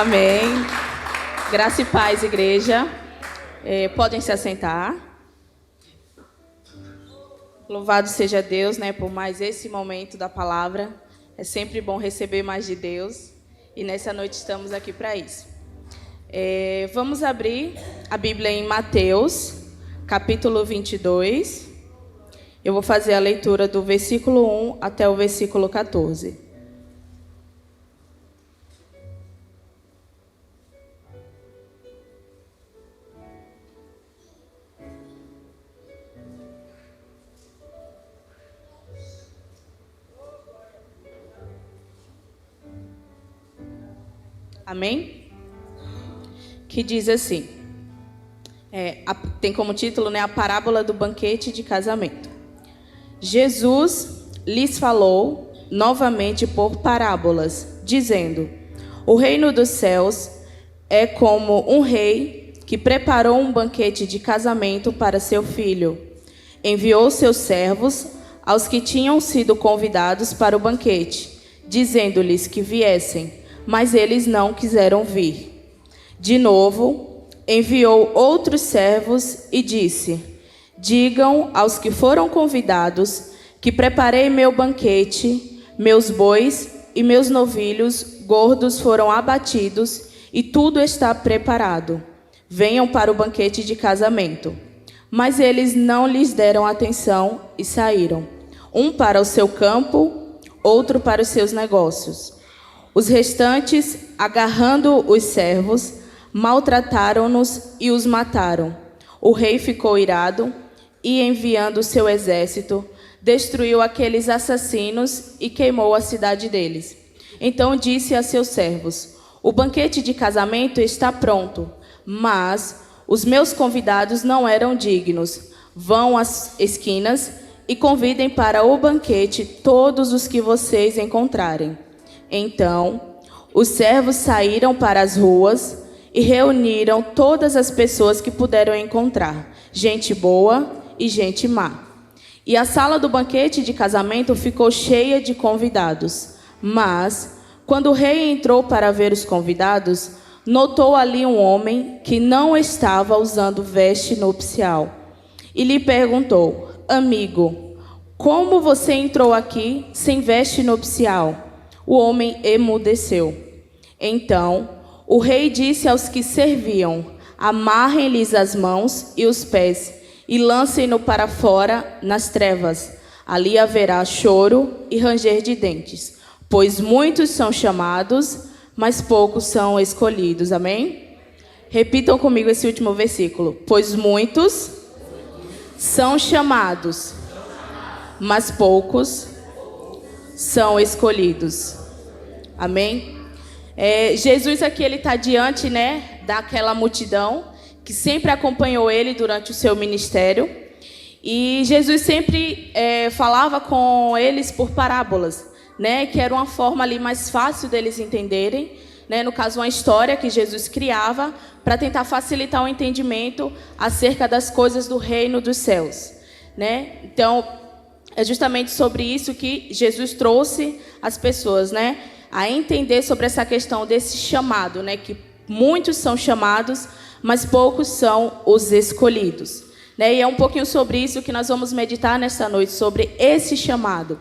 Amém. Graça e paz, igreja. Podem se assentar. Louvado seja Deus, por mais esse momento da palavra. É sempre bom receber mais de Deus. E nessa noite estamos aqui para isso. Vamos abrir a Bíblia em Mateus, capítulo 22. Eu vou fazer a leitura do versículo 1 até o versículo 14. Amém? Que diz assim, tem como título, a parábola do banquete de casamento. Jesus lhes falou novamente por parábolas, dizendo: o reino dos céus é como um rei que preparou um banquete de casamento para seu filho. Enviou seus servos aos que tinham sido convidados para o banquete, dizendo-lhes que viessem, mas eles não quiseram vir. De novo, enviou outros servos e disse: digam aos que foram convidados que preparei meu banquete, meus bois e meus novilhos gordos foram abatidos e tudo está preparado. Venham para o banquete de casamento. Mas eles não lhes deram atenção e saíram, um para o seu campo, outro para os seus negócios. Os restantes, agarrando os servos, maltrataram-nos e os mataram. O rei ficou irado e, enviando seu exército, destruiu aqueles assassinos e queimou a cidade deles. Então disse a seus servos: o banquete de casamento está pronto, mas os meus convidados não eram dignos. Vão às esquinas e convidem para o banquete todos os que vocês encontrarem. Então, os servos saíram para as ruas e reuniram todas as pessoas que puderam encontrar, gente boa e gente má. E a sala do banquete de casamento ficou cheia de convidados. Mas, quando o rei entrou para ver os convidados, notou ali um homem que não estava usando veste nupcial. E lhe perguntou: amigo, como você entrou aqui sem veste nupcial? O homem emudeceu. Então, o rei disse aos que serviam: amarrem-lhes as mãos e os pés e lancem-no para fora nas trevas. Ali haverá choro e ranger de dentes, pois muitos são chamados, mas poucos são escolhidos. Amém? Repitam comigo esse último versículo. Pois muitos são chamados, mas poucos são escolhidos. Amém? Jesus aqui, ele está diante, daquela multidão que sempre acompanhou ele durante o seu ministério. E Jesus sempre falava com eles por parábolas, que era uma forma ali mais fácil deles entenderem. No caso, uma história que Jesus criava para tentar facilitar o entendimento acerca das coisas do reino dos céus. Então, é justamente sobre isso que Jesus trouxe as pessoas, a entender sobre essa questão desse chamado, que muitos são chamados, mas poucos são os escolhidos. E é um pouquinho sobre isso que nós vamos meditar nesta noite, sobre esse chamado.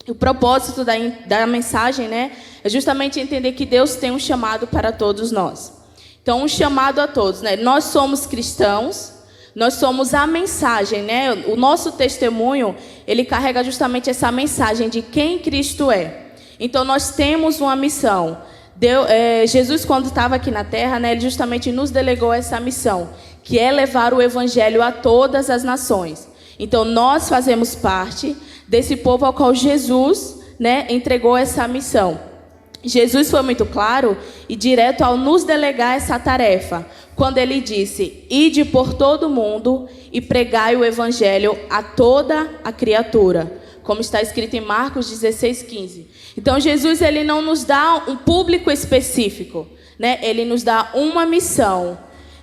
O propósito da mensagem, é justamente entender que Deus tem um chamado para todos nós. Então, um chamado a todos, Nós somos cristãos, nós somos a mensagem, O nosso testemunho, ele carrega justamente essa mensagem de quem Cristo é. Então, nós temos uma missão. Jesus, quando estava aqui na terra, ele justamente nos delegou essa missão, que é levar o evangelho a todas as nações. Então, nós fazemos parte desse povo ao qual Jesus, entregou essa missão. Jesus foi muito claro e direto ao nos delegar essa tarefa, quando ele disse: ide por todo o mundo e pregai o evangelho a toda a criatura, como está escrito em Marcos 16:15. Então, Jesus, ele não nos dá um público específico, Ele nos dá uma missão.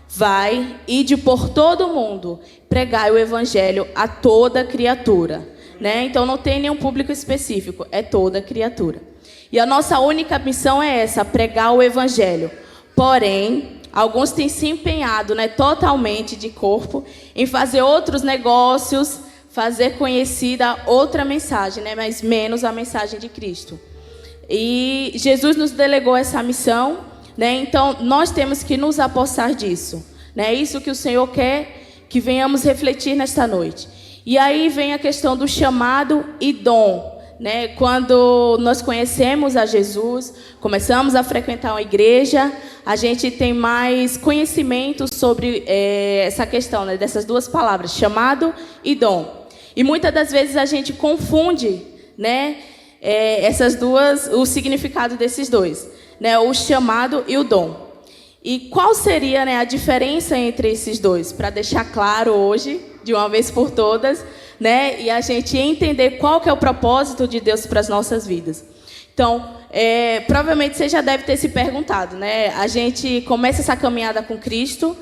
Vai, ide por todo o mundo, pregai o evangelho a toda criatura. Então, não tem nenhum público específico, é toda criatura. E a nossa única missão é essa, pregar o evangelho. Porém, alguns têm se empenhado, né, totalmente de corpo em fazer outros negócios, fazer conhecida outra mensagem, né, mas menos a mensagem de Cristo. E Jesus nos delegou essa missão, né, então nós temos que nos apossar disso. É isso que o Senhor quer que venhamos refletir nesta noite. E aí vem a questão do chamado e dom. Né? Quando nós conhecemos a Jesus, começamos a frequentar uma igreja, a gente tem mais conhecimento sobre essa questão, né? Dessas duas palavras, chamado e dom. E muitas das vezes a gente confunde, né? Essas duas, o significado desses dois, né? O chamado e o dom. E qual seria, né, a diferença entre esses dois? Para deixar claro hoje, de uma vez por todas, né, e a gente entender qual que é o propósito de Deus para as nossas vidas. Então, provavelmente você já deve ter se perguntado, né? A gente começa essa caminhada com Cristo,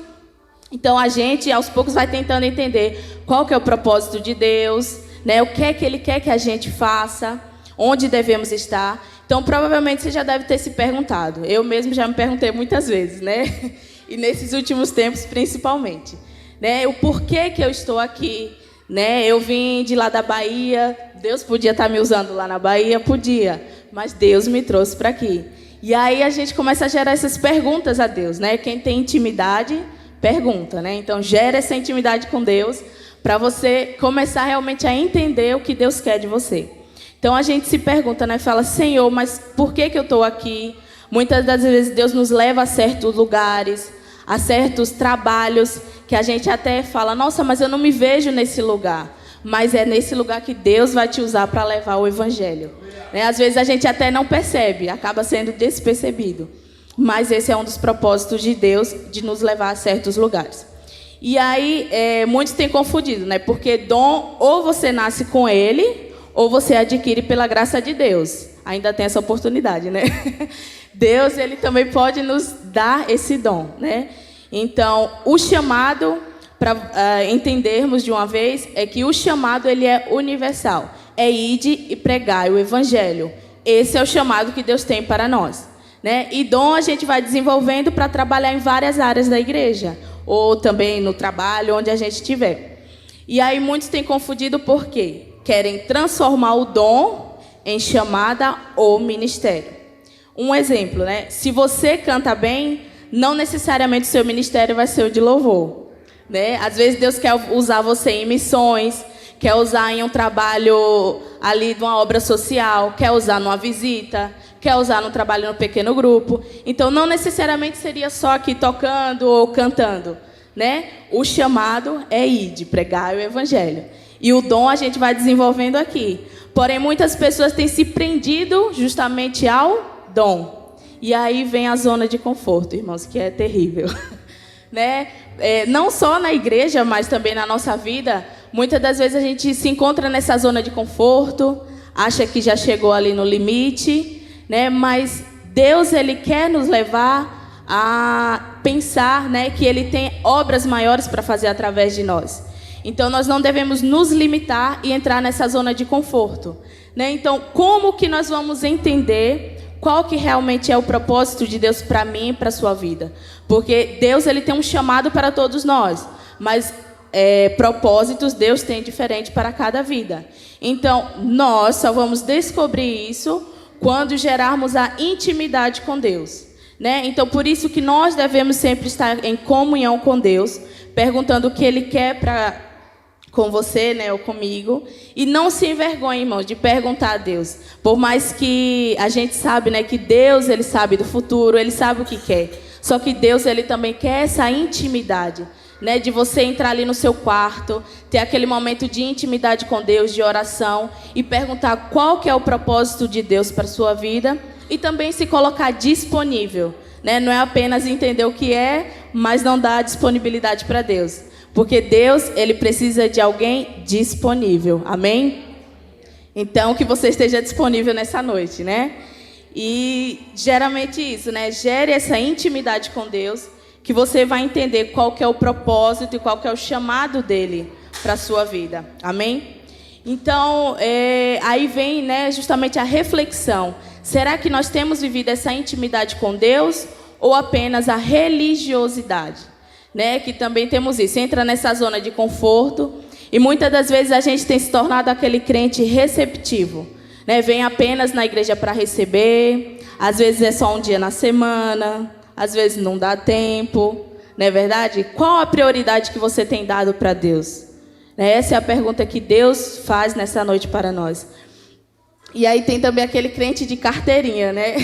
então a gente, aos poucos, vai tentando entender qual que é o propósito de Deus, né? O que é que Ele quer que a gente faça, onde devemos estar. Então, provavelmente, você já deve ter se perguntado. Eu mesmo já me perguntei muitas vezes, né? E nesses últimos tempos, principalmente. Né? O porquê que eu estou aqui, né? Eu vim de lá da Bahia. Deus podia estar me usando lá na Bahia? Podia. Mas Deus me trouxe para aqui. E aí a gente começa a gerar essas perguntas a Deus, né? Quem tem intimidade, pergunta, né? Então, gera essa intimidade com Deus para você começar realmente a entender o que Deus quer de você. Então a gente se pergunta, né? Fala, Senhor, mas por que eu estou aqui? Muitas das vezes Deus nos leva a certos lugares, a certos trabalhos, que a gente até fala, nossa, mas eu não me vejo nesse lugar. Mas é nesse lugar que Deus vai te usar para levar o evangelho. Né? Às vezes a gente até não percebe, acaba sendo despercebido. Mas esse é um dos propósitos de Deus, de nos levar a certos lugares. E aí, muitos têm confundido, né? Porque dom, ou você nasce com ele, ou você adquire pela graça de Deus. Ainda tem essa oportunidade, né? Deus, ele também pode nos dar esse dom, né? Então, o chamado, para entendermos de uma vez, é que o chamado ele é universal. É ide e pregai o evangelho. Esse é o chamado que Deus tem para nós, né? E dom a gente vai desenvolvendo para trabalhar em várias áreas da igreja, ou também no trabalho, onde a gente estiver. E aí muitos têm confundido por quê? Querem transformar o dom em chamada ou ministério. Um exemplo, né? Se você canta bem, não necessariamente o seu ministério vai ser o de louvor, né? Às vezes Deus quer usar você em missões, quer usar em um trabalho ali de uma obra social, quer usar numa visita, quer usar no trabalho no pequeno grupo. Então, não necessariamente seria só aqui tocando ou cantando, né? O chamado é ir, de pregar o evangelho. E o dom a gente vai desenvolvendo aqui. Porém, muitas pessoas têm se prendido justamente ao dom. E aí vem a zona de conforto, irmãos, que é terrível. Né? Não só na igreja, mas também na nossa vida, muitas das vezes a gente se encontra nessa zona de conforto, acha que já chegou ali no limite, né? Mas Deus, ele quer nos levar a pensar, né, que ele tem obras maiores para fazer através de nós. Então, nós não devemos nos limitar e entrar nessa zona de conforto, né? Então, como que nós vamos entender qual que realmente é o propósito de Deus para mim e para a sua vida? Porque Deus, ele tem um chamado para todos nós, mas propósitos Deus tem diferente para cada vida. Então, nós só vamos descobrir isso quando gerarmos a intimidade com Deus, né? Então, por isso que nós devemos sempre estar em comunhão com Deus, perguntando o que Ele quer com você, né, ou comigo, e não se envergonhe, irmãos, de perguntar a Deus. Por mais que a gente sabe, né, que Deus, ele sabe do futuro, ele sabe o que quer. Só que Deus, ele também quer essa intimidade, né, de você entrar ali no seu quarto, ter aquele momento de intimidade com Deus, de oração, e perguntar qual que é o propósito de Deus para a sua vida, e também se colocar disponível, né? Não é apenas entender o que é, mas não dar disponibilidade para Deus. Porque Deus, ele precisa de alguém disponível. Amém? Então, que você esteja disponível nessa noite, né? E geralmente isso, né? Gere essa intimidade com Deus, que você vai entender qual que é o propósito e qual que é o chamado dele para a sua vida. Amém? Então, aí vem, né, justamente a reflexão. Será que nós temos vivido essa intimidade com Deus ou apenas a religiosidade? Né? Que também temos isso, entra nessa zona de conforto e muitas das vezes a gente tem se tornado aquele crente receptivo. Né? Vem apenas na igreja para receber, às vezes é só um dia na semana, às vezes não dá tempo, não é verdade? Qual a prioridade que você tem dado para Deus? Essa é a pergunta que Deus faz nessa noite para nós. E aí tem também aquele crente de carteirinha, né?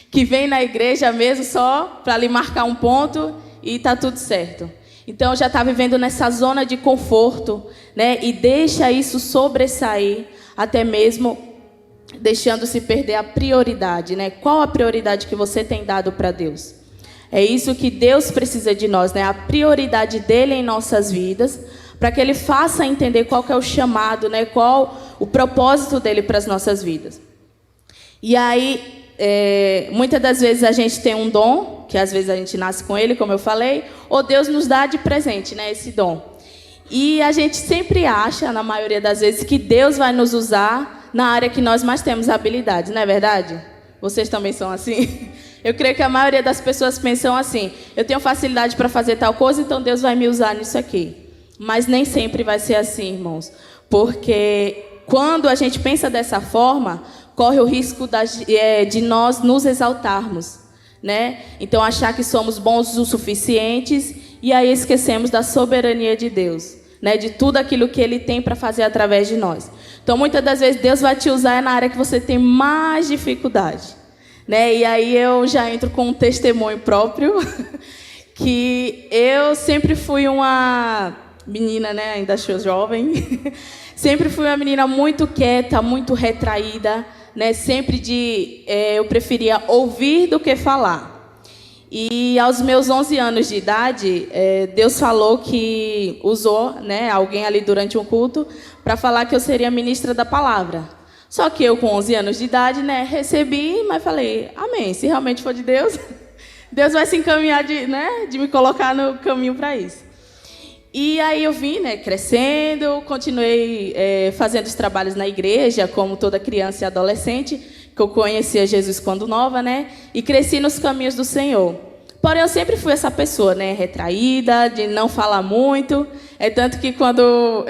Que vem na igreja mesmo só para lhe marcar um ponto e está tudo certo. Então já está vivendo nessa zona de conforto, né? E deixa isso sobressair, até mesmo deixando-se perder a prioridade, né? Qual a prioridade que você tem dado para Deus? É isso que Deus precisa de nós, né? A prioridade dele em nossas vidas, para que ele faça entender qual que é o chamado, né? Qual o propósito dele para as nossas vidas. E aí, muitas das vezes a gente tem um dom, que às vezes a gente nasce com ele, como eu falei, ou Deus nos dá de presente, né? Esse dom. E a gente sempre acha, na maioria das vezes, que Deus vai nos usar na área que nós mais temos habilidades, não é verdade? Vocês também são assim? Eu creio que a maioria das pessoas pensam assim: eu tenho facilidade para fazer tal coisa, então Deus vai me usar nisso aqui. Mas nem sempre vai ser assim, irmãos. Porque quando a gente pensa dessa forma, corre o risco de nós nos exaltarmos, né? Então, achar que somos bons o suficientes e aí esquecemos da soberania de Deus, né? De tudo aquilo que Ele tem para fazer através de nós. Então, muitas das vezes, Deus vai te usar na área que você tem mais dificuldade, né? E aí eu já entro com um testemunho próprio, que eu sempre fui uma menina, né? Ainda sou jovem. Sempre fui uma menina muito quieta, muito retraída, né? Sempre eu preferia ouvir do que falar. E aos meus 11 anos de idade, Deus falou que usou, né, alguém ali durante um culto para falar que eu seria ministra da palavra. Só que eu, com 11 anos de idade, né, recebi, mas falei: amém, se realmente for de Deus, Deus vai se encaminhar de me colocar no caminho para isso. E aí eu vim, né, crescendo, continuei fazendo os trabalhos na igreja, como toda criança e adolescente, que eu conhecia Jesus quando nova, né, e cresci nos caminhos do Senhor. Porém, eu sempre fui essa pessoa, né, retraída, de não falar muito. É tanto que quando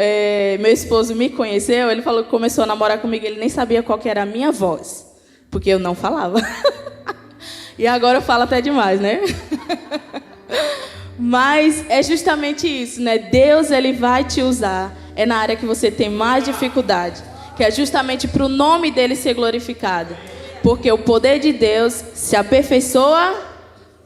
meu esposo me conheceu, ele falou que começou a namorar comigo, ele nem sabia qual que era a minha voz, porque eu não falava. E agora eu falo até demais, né? Mas é justamente isso, né? Deus, Ele vai te usar. É na área que você tem mais dificuldade, que é justamente para o nome dEle ser glorificado. Porque o poder de Deus se aperfeiçoa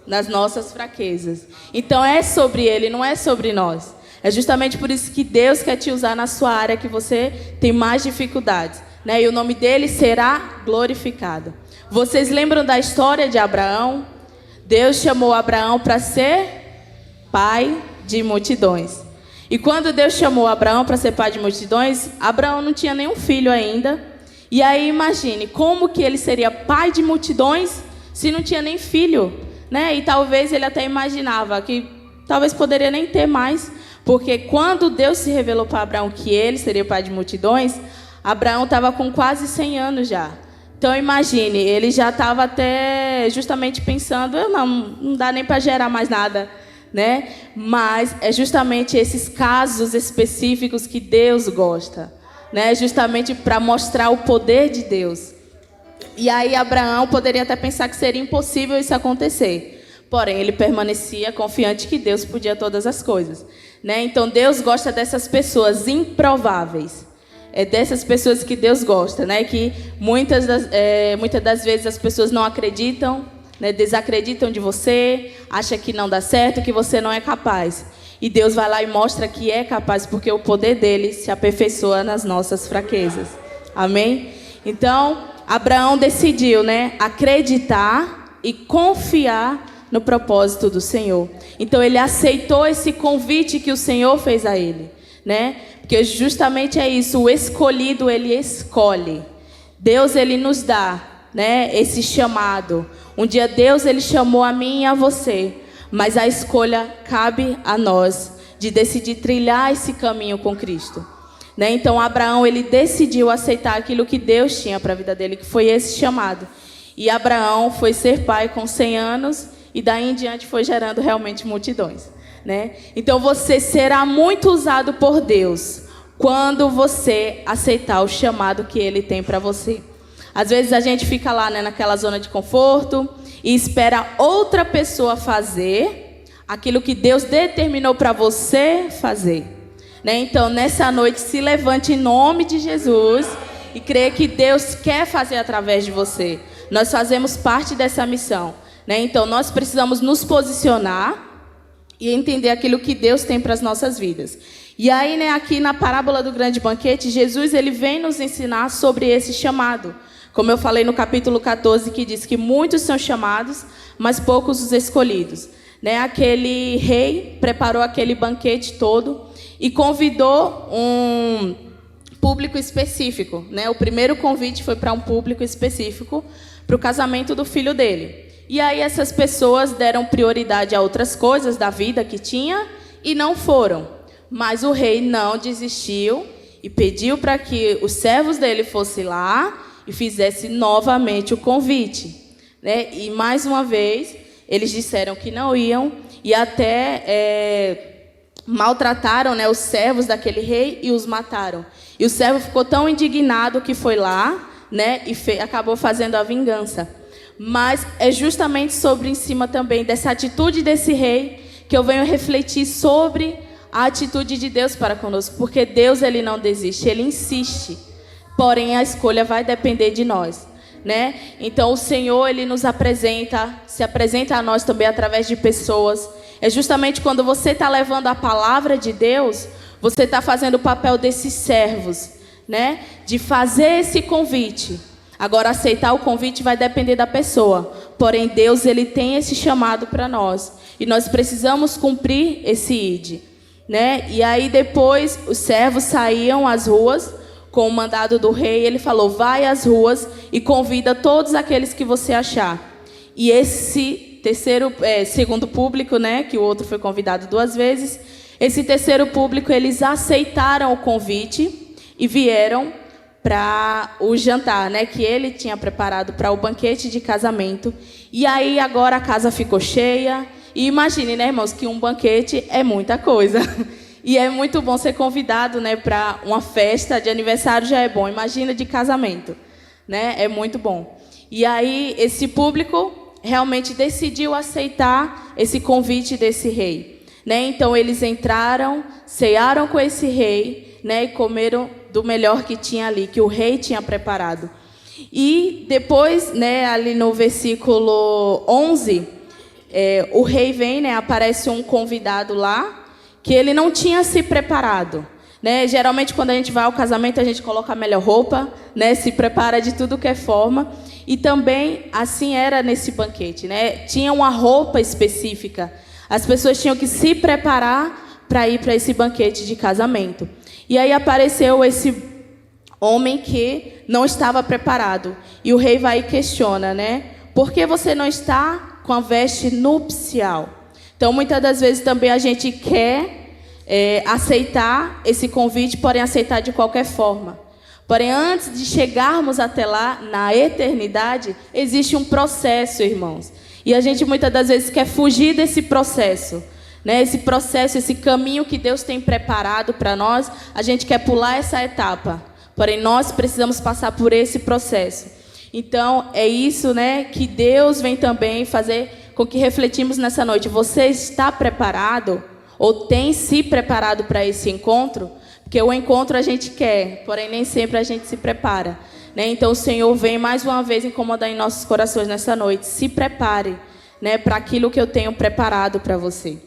nas nossas fraquezas. Então é sobre Ele, não é sobre nós. É justamente por isso que Deus quer te usar na sua área que você tem mais dificuldades, né? E o nome dEle será glorificado. Vocês lembram da história de Abraão? Deus chamou Abraão para ser pai de multidões. E quando Deus chamou Abraão para ser pai de multidões, Abraão não tinha nenhum filho ainda. E aí imagine, como que ele seria pai de multidões se não tinha nem filho, né? E talvez ele até imaginava que talvez poderia nem ter mais, porque quando Deus se revelou para Abraão que ele seria pai de multidões, Abraão estava com quase 100 anos já. Então imagine, ele já estava até justamente pensando: não dá nem para gerar mais nada, né? Mas é justamente esses casos específicos que Deus gosta, né? Justamente para mostrar o poder de Deus. E aí Abraão poderia até pensar que seria impossível isso acontecer. Porém, ele permanecia confiante que Deus podia todas as coisas, né? Então Deus gosta dessas pessoas improváveis. É dessas pessoas que Deus gosta, né? Que muitas das vezes as pessoas não acreditam, né? Desacreditam de você, acham que não dá certo, que você não é capaz. E Deus vai lá e mostra que é capaz, porque o poder dele se aperfeiçoa nas nossas fraquezas. Amém? Então, Abraão decidiu, né, acreditar e confiar no propósito do Senhor. Então, ele aceitou esse convite que o Senhor fez a ele, né? Porque justamente é isso, o escolhido, ele escolhe. Deus, ele nos dá, né, esse chamado. Um dia Deus, ele chamou a mim e a você, mas a escolha cabe a nós de decidir trilhar esse caminho com Cristo. né? Então Abraão, ele decidiu aceitar aquilo que Deus tinha para a vida dele, que foi esse chamado. E Abraão foi ser pai com 100 anos e daí em diante foi gerando realmente multidões, né? Então você será muito usado por Deus quando você aceitar o chamado que Ele tem para você. Às vezes a gente fica lá, né, naquela zona de conforto e espera outra pessoa fazer aquilo que Deus determinou para você fazer, né? Então nessa noite se levante em nome de Jesus e creia que Deus quer fazer através de você. Nós fazemos parte dessa missão, né? Então nós precisamos nos posicionar e entender aquilo que Deus tem para as nossas vidas. E aí, né, aqui na parábola do grande banquete, Jesus ele vem nos ensinar sobre esse chamado. Como eu falei no capítulo 14, que diz que muitos são chamados, mas poucos os escolhidos, né? Aquele rei preparou aquele banquete todo e convidou um público específico, né? O primeiro convite foi para um público específico, para o casamento do filho dele. E aí essas pessoas deram prioridade a outras coisas da vida que tinha e não foram. Mas o rei não desistiu e pediu para que os servos dele fossem lá e fizessem novamente o convite, né? E mais uma vez eles disseram que não iam e até maltrataram, né, os servos daquele rei e os mataram. E o servo ficou tão indignado que foi lá, né, e acabou fazendo a vingança. Mas é justamente sobre em cima também dessa atitude desse rei que eu venho refletir sobre a atitude de Deus para conosco, porque Deus ele não desiste, ele insiste. Porém a escolha vai depender de nós, né? Então o Senhor ele nos apresenta, se apresenta a nós também através de pessoas. É justamente quando você está levando a palavra de Deus, você está fazendo o papel desses servos, né? De fazer esse convite. Agora, aceitar o convite vai depender da pessoa. Porém, Deus ele tem esse chamado para nós. E nós precisamos cumprir esse ID, né? E aí, depois, os servos saíam às ruas com o mandado do rei. Ele falou, vai às ruas e convida todos aqueles que você achar. E esse segundo público, né? Que o outro foi convidado 2 vezes. Esse terceiro público, eles aceitaram o convite e vieram para o jantar, né, que ele tinha preparado para o banquete de casamento. E aí agora a casa ficou cheia. E imagine, né, irmãos, que um banquete é muita coisa. E é muito bom ser convidado, né, para uma festa de aniversário já é bom. Imagina de casamento, né? É muito bom. E aí esse público realmente decidiu aceitar esse convite desse rei, né? Então eles entraram, cearam com esse rei, né, e comeram do melhor que tinha ali, que o rei tinha preparado. E depois, né, ali no versículo 11, o rei vem, né, aparece um convidado lá, que ele não tinha se preparado, né? Geralmente, quando a gente vai ao casamento, a gente coloca a melhor roupa, né, se prepara de tudo que é forma. E também, assim era nesse banquete, né? Tinha uma roupa específica. As pessoas tinham que se preparar para ir para esse banquete de casamento. E aí apareceu esse homem que não estava preparado. E o rei vai e questiona, né? Por que você não está com a veste nupcial? Então, muitas das vezes também a gente quer aceitar esse convite, porém aceitar de qualquer forma. Porém, antes de chegarmos até lá, na eternidade, existe um processo, irmãos. E a gente muitas das vezes quer fugir desse processo, né? Esse processo, esse caminho que Deus tem preparado para nós, a gente quer pular essa etapa. Porém, nós precisamos passar por esse processo. Então, é isso, né, que Deus vem também fazer com que refletimos nessa noite. Você está preparado ou tem se preparado para esse encontro? Porque o encontro a gente quer, porém nem sempre a gente se prepara, né? Então, o Senhor vem mais uma vez incomodar em nossos corações nessa noite. Se prepare, né, para aquilo que eu tenho preparado para você.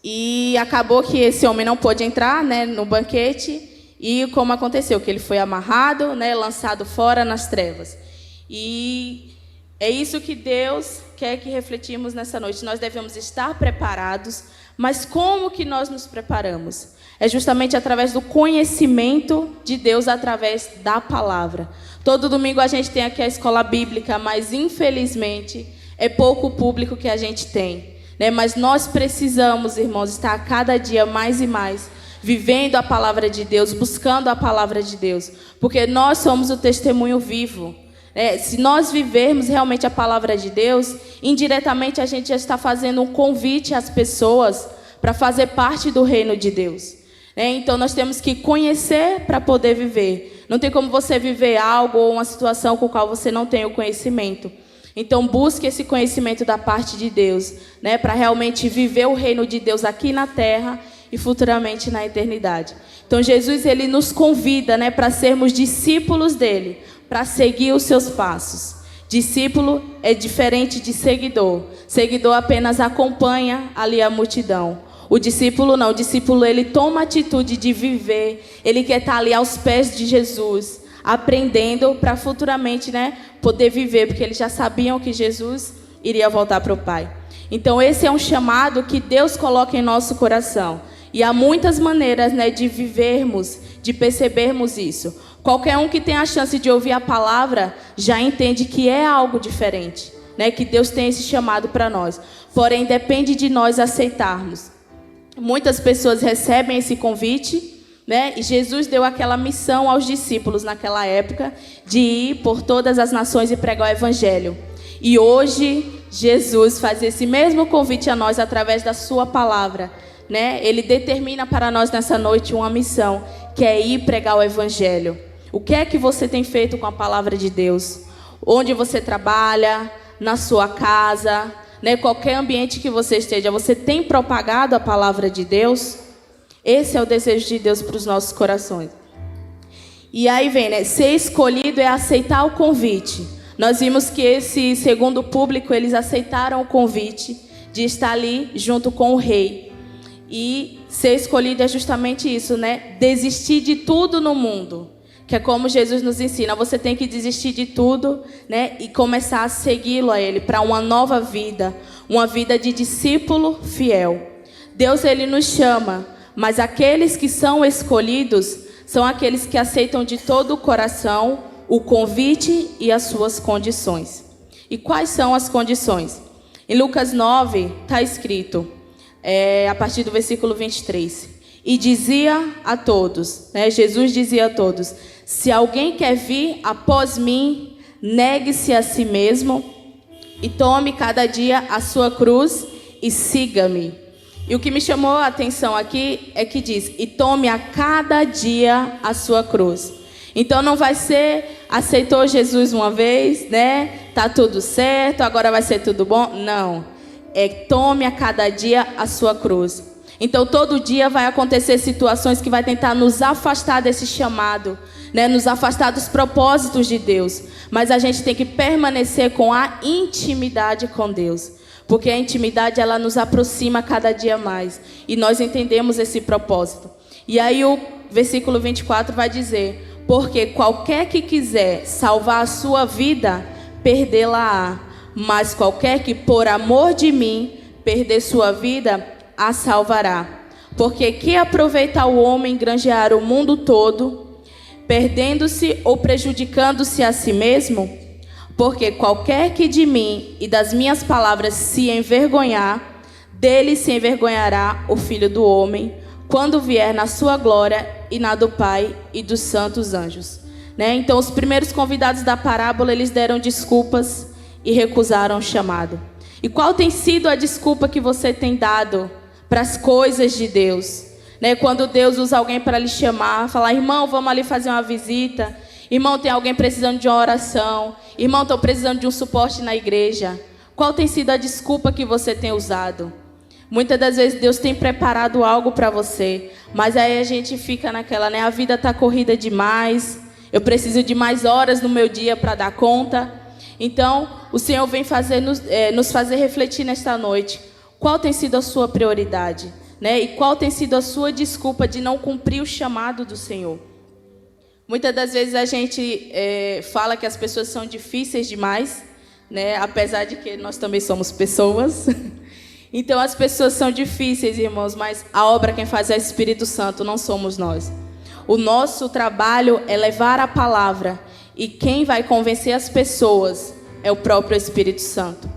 E acabou que esse homem não pôde entrar, né, no banquete. E como aconteceu? Que ele foi amarrado, né, lançado fora nas trevas. E é isso que Deus quer que refletimos nessa noite. Nós devemos estar preparados, mas como que nós nos preparamos? É justamente através do conhecimento de Deus, através da palavra. Todo domingo a gente tem aqui a escola bíblica, mas infelizmente é pouco o público que a gente tem, né? Mas nós precisamos, irmãos, estar a cada dia mais e mais vivendo a palavra de Deus, buscando a palavra de Deus, porque nós somos o testemunho vivo. Se nós vivermos realmente a palavra de Deus, indiretamente a gente já está fazendo um convite às pessoas para fazer parte do reino de Deus. Então nós temos que conhecer para poder viver. Não tem como você viver algo ou uma situação com a qual você não tem o conhecimento. Então busque esse conhecimento da parte de Deus, para realmente viver o reino de Deus aqui na terra e futuramente na eternidade. Então Jesus, ele nos convida, para sermos discípulos dele, para seguir os seus passos. Discípulo é diferente de seguidor. Seguidor apenas acompanha ali a multidão. O discípulo não. O discípulo, ele toma a atitude de viver. Ele quer estar ali aos pés de Jesus, aprendendo para futuramente, poder viver, porque eles já sabiam que Jesus iria voltar para o Pai. Então esse é um chamado que Deus coloca em nosso coração. E há muitas maneiras, de vivermos, de percebermos isso. Qualquer um que tem a chance de ouvir a palavra já entende que é algo diferente, que Deus tem esse chamado para nós. Porém, depende de nós aceitarmos. Muitas pessoas recebem esse convite, e Jesus deu aquela missão aos discípulos naquela época de ir por todas as nações e pregar o evangelho. E hoje Jesus faz esse mesmo convite a nós através da sua palavra. Ele determina para nós nessa noite uma missão, que é ir pregar o evangelho. O que é que você tem feito com a palavra de Deus? Onde você trabalha, na sua casa, qualquer ambiente que você esteja, você tem propagado a palavra de Deus? Esse é o desejo de Deus para os nossos corações. E aí vem, ser escolhido é aceitar o convite. Nós vimos que esse segundo público, eles aceitaram o convite de estar ali junto com o rei. E ser escolhido é justamente isso, desistir de tudo no mundo. Que é como Jesus nos ensina, você tem que desistir de tudo, e começar a segui-lo a Ele para uma nova vida, uma vida de discípulo fiel. Deus, Ele nos chama, mas aqueles que são escolhidos são aqueles que aceitam de todo o coração o convite e as suas condições. E quais são as condições? Em Lucas 9 está escrito, a partir do versículo 23, e dizia a todos, Jesus dizia a todos: se alguém quer vir após mim, negue-se a si mesmo e tome cada dia a sua cruz e siga-me. E o que me chamou a atenção aqui é que diz: e tome a cada dia a sua cruz. Então não vai ser, aceitou Jesus uma vez, tá tudo certo, agora vai ser tudo bom. Não, tome a cada dia a sua cruz. Então todo dia vai acontecer situações que vai tentar nos afastar desse chamado, nos afastar dos propósitos de Deus. Mas a gente tem que permanecer com a intimidade com Deus. Porque a intimidade, ela nos aproxima cada dia mais. E nós entendemos esse propósito. E aí o versículo 24 vai dizer: porque qualquer que quiser salvar a sua vida, perdê-la-á. Mas qualquer que por amor de mim perder sua vida, a salvará. Porque que aproveita o homem granjear o mundo todo, perdendo-se ou prejudicando-se a si mesmo? Porque qualquer que de mim e das minhas palavras se envergonhar, dele se envergonhará o Filho do Homem, quando vier na sua glória e na do Pai e dos santos anjos. Então os primeiros convidados da parábola, eles deram desculpas e recusaram o chamado. E qual tem sido a desculpa que você tem dado para as coisas de Deus? Quando Deus usa alguém para lhe chamar, falar: irmão, vamos ali fazer uma visita. Irmão, tem alguém precisando de uma oração. Irmão, estou precisando de um suporte na igreja. Qual tem sido a desculpa que você tem usado? Muitas das vezes Deus tem preparado algo para você, mas aí a gente fica naquela, a vida está corrida demais, eu preciso de mais horas no meu dia para dar conta. Então, o Senhor vem nos fazer refletir nesta noite. Qual tem sido a sua prioridade? E qual tem sido a sua desculpa de não cumprir o chamado do Senhor? Muitas das vezes a gente fala que as pessoas são difíceis demais, apesar de que nós também somos pessoas. Então as pessoas são difíceis, irmãos, mas a obra quem faz é o Espírito Santo, não somos nós. O nosso trabalho é levar a palavra, e quem vai convencer as pessoas é o próprio Espírito Santo.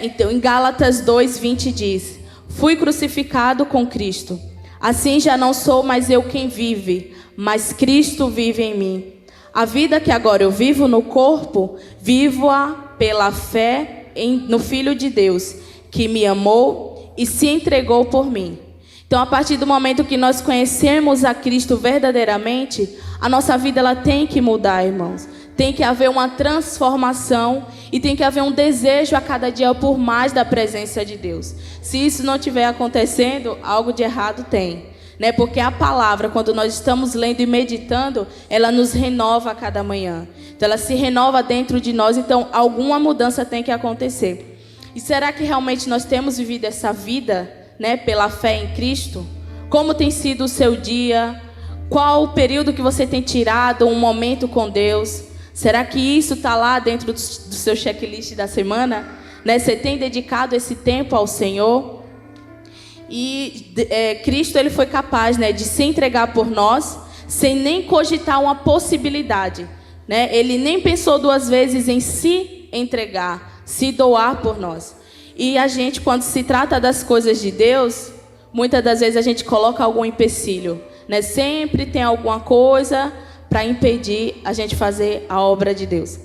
Então em Gálatas 2:20 diz: fui crucificado com Cristo. Assim já não sou mais eu quem vive, mas Cristo vive em mim. A vida que agora eu vivo no corpo, vivo-a pela fé no Filho de Deus, que me amou e se entregou por mim. Então, a partir do momento que nós conhecemos a Cristo verdadeiramente, a nossa vida ela tem que mudar, irmãos. Tem que haver uma transformação e tem que haver um desejo a cada dia por mais da presença de Deus. Se isso não estiver acontecendo, algo de errado tem, né? Porque a palavra, quando nós estamos lendo e meditando, ela nos renova a cada manhã. Então, ela se renova dentro de nós, então alguma mudança tem que acontecer. E será que realmente nós temos vivido essa vida, né, pela fé em Cristo? Como tem sido o seu dia? Qual o período que você tem tirado, um momento com Deus? Será que isso está lá dentro do seu checklist da semana? Né? Você tem dedicado esse tempo ao Senhor? E Cristo ele foi capaz, né, de se entregar por nós, sem nem cogitar uma possibilidade. Né? Ele nem pensou duas vezes em se entregar, se doar por nós. E a gente, quando se trata das coisas de Deus, muitas das vezes a gente coloca algum empecilho. Né? Sempre tem alguma coisa para impedir a gente fazer a obra de Deus.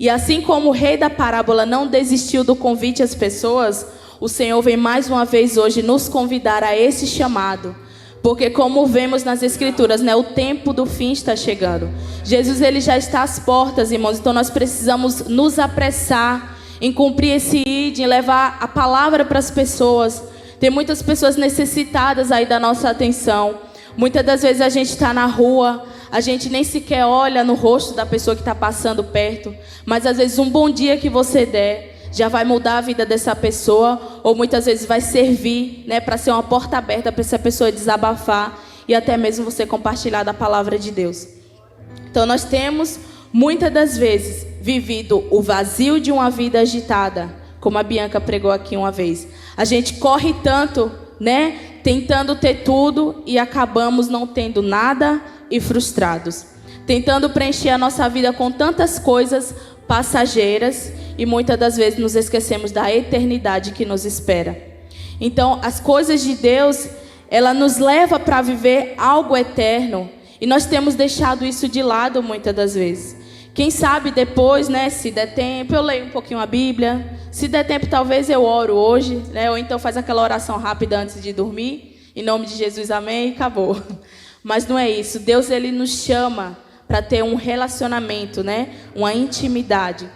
E assim como o rei da parábola não desistiu do convite às pessoas, o Senhor vem mais uma vez hoje nos convidar a esse chamado. Porque como vemos nas Escrituras, né, o tempo do fim está chegando. Jesus ele já está às portas, irmãos. Então nós precisamos nos apressar em cumprir esse ID, em levar a palavra para as pessoas. Tem muitas pessoas necessitadas aí da nossa atenção. Muitas das vezes a gente está na rua, a gente nem sequer olha no rosto da pessoa que está passando perto. Mas às vezes um bom dia que você der já vai mudar a vida dessa pessoa. Ou muitas vezes vai servir, né, para ser uma porta aberta para essa pessoa desabafar. E até mesmo você compartilhar da palavra de Deus. Então nós temos, muitas das vezes, vivido o vazio de uma vida agitada. Como a Bianca pregou aqui uma vez. A gente corre tanto, né, tentando ter tudo e acabamos não tendo nada e frustrados. Tentando preencher a nossa vida com tantas coisas passageiras e muitas das vezes nos esquecemos da eternidade que nos espera. Então, as coisas de Deus, ela nos leva para viver algo eterno e nós temos deixado isso de lado muitas das vezes. Quem sabe depois, né, se der tempo, eu leio um pouquinho a Bíblia. Se der tempo, talvez eu oro hoje, né, ou então faz aquela oração rápida antes de dormir. Em nome de Jesus, amém, e acabou. Mas não é isso. Deus ele nos chama para ter um relacionamento, né, uma intimidade.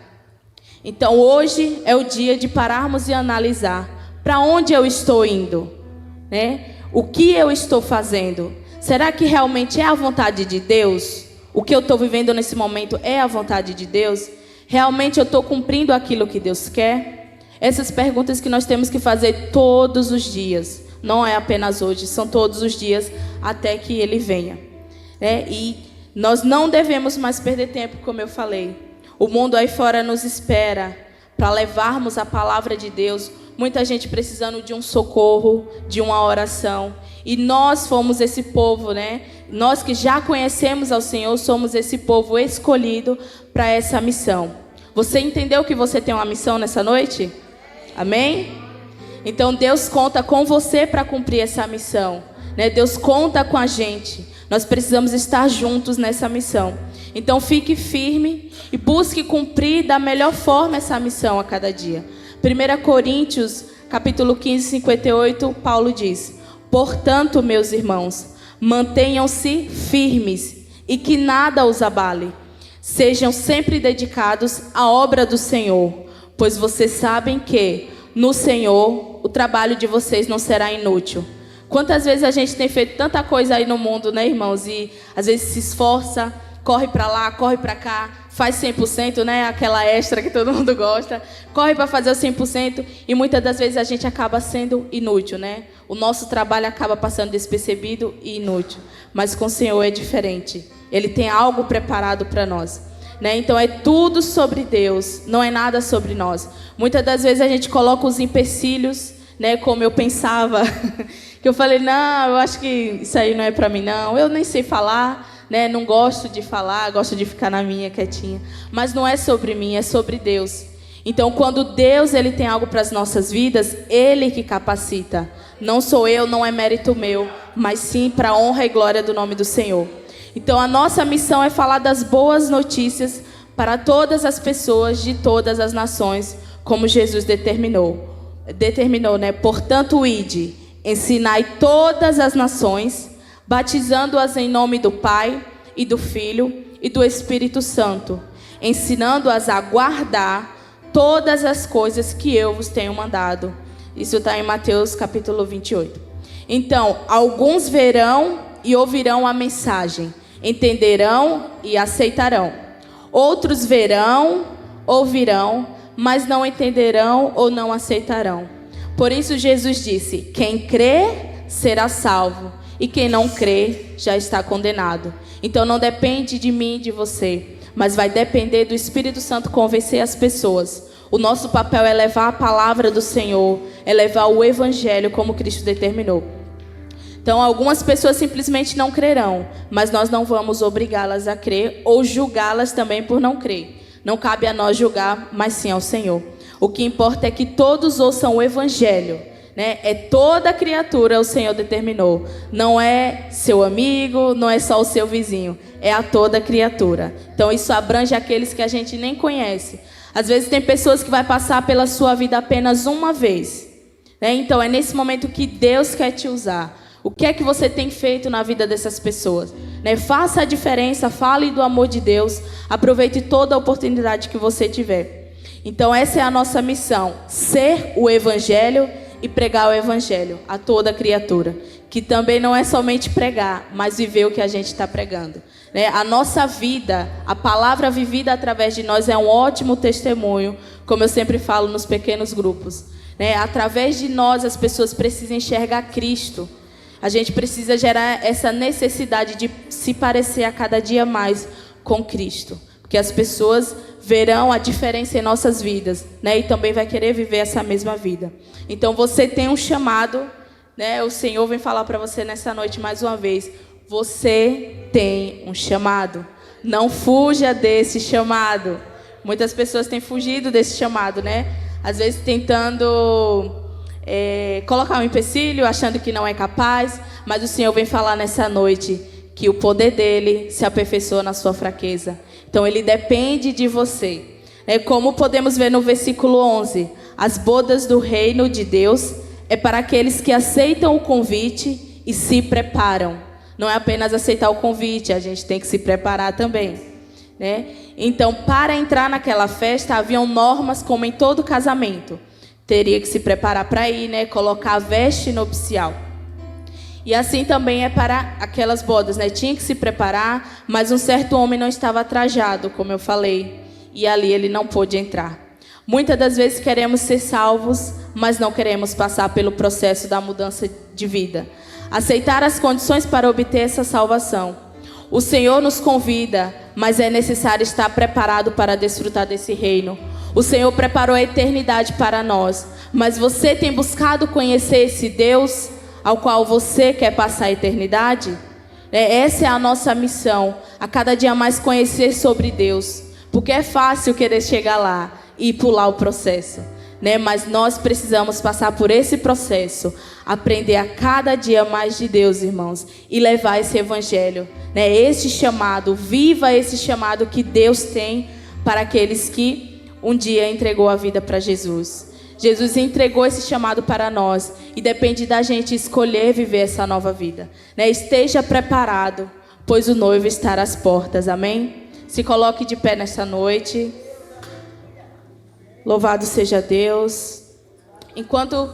Então hoje é o dia de pararmos e analisar para onde eu estou indo, né? O que eu estou fazendo? Será que realmente é a vontade de Deus? O que eu estou vivendo nesse momento é a vontade de Deus? Realmente eu estou cumprindo aquilo que Deus quer? Essas perguntas que nós temos que fazer todos os dias. Não é apenas hoje, são todos os dias até que Ele venha. E nós não devemos mais perder tempo, como eu falei. O mundo aí fora nos espera para levarmos a palavra de Deus. Muita gente precisando de um socorro, de uma oração. E nós fomos esse povo, né? Nós que já conhecemos ao Senhor, somos esse povo escolhido para essa missão. Você entendeu que você tem uma missão nessa noite? Amém? Então Deus conta com você para cumprir essa missão, né? Deus conta com a gente. Nós precisamos estar juntos nessa missão. Então fique firme e busque cumprir da melhor forma essa missão a cada dia. 1 Coríntios, capítulo 15, 58, Paulo diz: portanto, meus irmãos, mantenham-se firmes e que nada os abale. Sejam sempre dedicados à obra do Senhor, pois vocês sabem que, no Senhor, o trabalho de vocês não será inútil. Quantas vezes a gente tem feito tanta coisa aí no mundo, né, irmãos? E às vezes se esforça, corre para lá, corre para cá, faz 100%, né? Aquela extra que todo mundo gosta. Corre para fazer o 100% e muitas das vezes a gente acaba sendo inútil, né? O nosso trabalho acaba passando despercebido e inútil. Mas com o Senhor é diferente. Ele tem algo preparado para nós, né? Então é tudo sobre Deus, não é nada sobre nós. Muitas das vezes a gente coloca os empecilhos, né? Como eu pensava, que eu falei, não, eu acho que isso aí não é para mim, não. Eu nem sei falar. Né? Não gosto de falar, gosto de ficar na minha quietinha. Mas não é sobre mim, é sobre Deus. Então, quando Deus ele tem algo para as nossas vidas, Ele que capacita. Não sou eu, não é mérito meu, mas sim para a honra e glória do nome do Senhor. Então, a nossa missão é falar das boas notícias para todas as pessoas de todas as nações, como Jesus determinou, né? Portanto, ide, ensinai todas as nações, batizando-as em nome do Pai e do Filho e do Espírito Santo, ensinando-as a guardar todas as coisas que eu vos tenho mandado. Isso está em Mateus capítulo 28. Então, alguns verão e ouvirão a mensagem, entenderão e aceitarão. Outros verão, ouvirão, mas não entenderão ou não aceitarão. Por isso Jesus disse: quem crê será salvo, e quem não crê já está condenado. Então não depende de mim e de você, mas vai depender do Espírito Santo convencer as pessoas. O nosso papel é levar a palavra do Senhor, é levar o Evangelho como Cristo determinou. Então algumas pessoas simplesmente não crerão, mas nós não vamos obrigá-las a crer ou julgá-las também por não crer. Não cabe a nós julgar, mas sim ao Senhor. O que importa é que todos ouçam o Evangelho, né? É toda criatura, o Senhor determinou. Não é seu amigo, não é só o seu vizinho, é a toda criatura. Então isso abrange aqueles que a gente nem conhece. Às vezes tem pessoas que vai passar pela sua vida apenas uma vez, né? Então é nesse momento que Deus quer te usar. O que é que você tem feito na vida dessas pessoas? Né? Faça a diferença, fale do amor de Deus, aproveite toda a oportunidade que você tiver. Então essa é a nossa missão, ser o Evangelho e pregar o Evangelho a toda criatura. Que também não é somente pregar, mas viver o que a gente está pregando. Né? A nossa vida, a palavra vivida através de nós é um ótimo testemunho, como eu sempre falo nos pequenos grupos. Né? Através de nós as pessoas precisam enxergar Cristo. A gente precisa gerar essa necessidade de se parecer a cada dia mais com Cristo. Porque as pessoas verão a diferença em nossas vidas, né? E também vai querer viver essa mesma vida. Então você tem um chamado, né? O Senhor vem falar para você nessa noite mais uma vez. Você tem um chamado. Não fuja desse chamado. Muitas pessoas têm fugido desse chamado, né? Às vezes tentando colocar um empecilho, achando que não é capaz, mas o Senhor vem falar nessa noite que o poder dele se aperfeiçoa na sua fraqueza. Então ele depende de você. Como podemos ver no versículo 11, as bodas do reino de Deus é para aqueles que aceitam o convite e se preparam. Não é apenas aceitar o convite, a gente tem que se preparar também, né? Então, para entrar naquela festa, haviam normas como em todo casamento. Teria que se preparar para ir, né? Colocar a veste nupcial. E assim também é para aquelas bodas, né? Tinha que se preparar, mas um certo homem não estava trajado, como eu falei. E ali ele não pôde entrar. Muitas das vezes queremos ser salvos, mas não queremos passar pelo processo da mudança de vida. Aceitar as condições para obter essa salvação. O Senhor nos convida, mas é necessário estar preparado para desfrutar desse reino. O Senhor preparou a eternidade para nós, mas você tem buscado conhecer esse Deus ao qual você quer passar a eternidade? Essa é a nossa missão, a cada dia mais conhecer sobre Deus, porque é fácil querer chegar lá e pular o processo, né? Mas nós precisamos passar por esse processo, aprender a cada dia mais de Deus, irmãos, e levar esse evangelho, né? Esse chamado, viva esse chamado que Deus tem para aqueles que um dia entregou a vida para Jesus. Jesus entregou esse chamado para nós e depende da gente escolher viver essa nova vida, né? Esteja preparado, pois o noivo está às portas, amém? Se coloque de pé nessa noite. Louvado seja Deus. Enquanto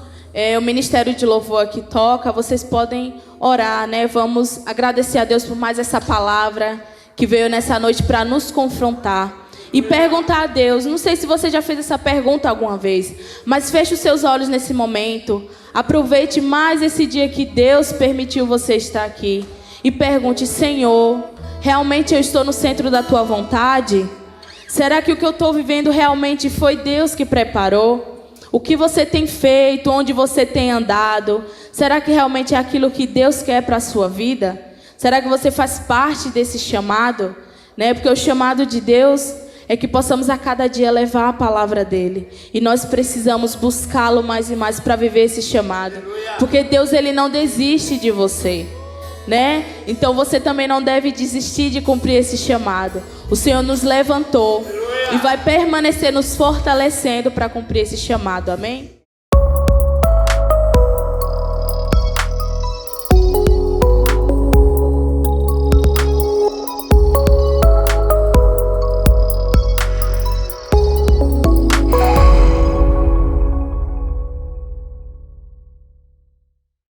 o Ministério de Louvor aqui toca, vocês podem orar, né? Vamos agradecer a Deus por mais essa palavra que veio nessa noite para nos confrontar. E perguntar a Deus, não sei se você já fez essa pergunta alguma vez, mas feche os seus olhos nesse momento, aproveite mais esse dia que Deus permitiu você estar aqui e pergunte: Senhor, realmente eu estou no centro da tua vontade? Será que o que eu estou vivendo realmente foi Deus que preparou? O que você tem feito, onde você tem andado, será que realmente é aquilo que Deus quer para a sua vida? Será que você faz parte desse chamado? Né? Porque o chamado de Deus é que possamos a cada dia levar a palavra dele. E nós precisamos buscá-lo mais e mais para viver esse chamado. Porque Deus, ele não desiste de você, né? Então você também não deve desistir de cumprir esse chamado. O Senhor nos levantou e vai permanecer nos fortalecendo para cumprir esse chamado. Amém?